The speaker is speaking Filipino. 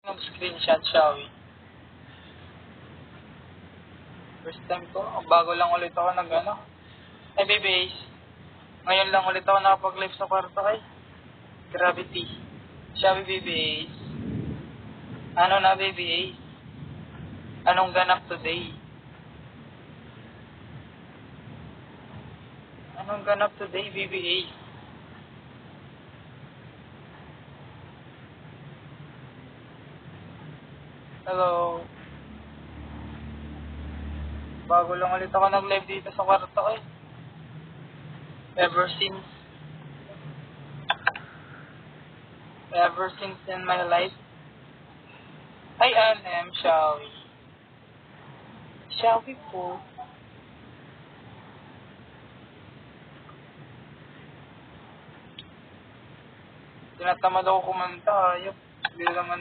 Ng screenshot, shall we? First time ko. Bago lang ulit ako ay babies. Ngayon lang ulit ako nakapag-live sa kwarto ay. Gravity. Shall we, babies? Ano na, babies? Anong ganap today? Anong ganap today, babies? Hello. Bago lang ulit ako nag-live dito sa kwarto eh. Ever since in my life. Ay, Anem, shall we? Shall we po? Tinatamad ako kumanta, ayop. Hindi naman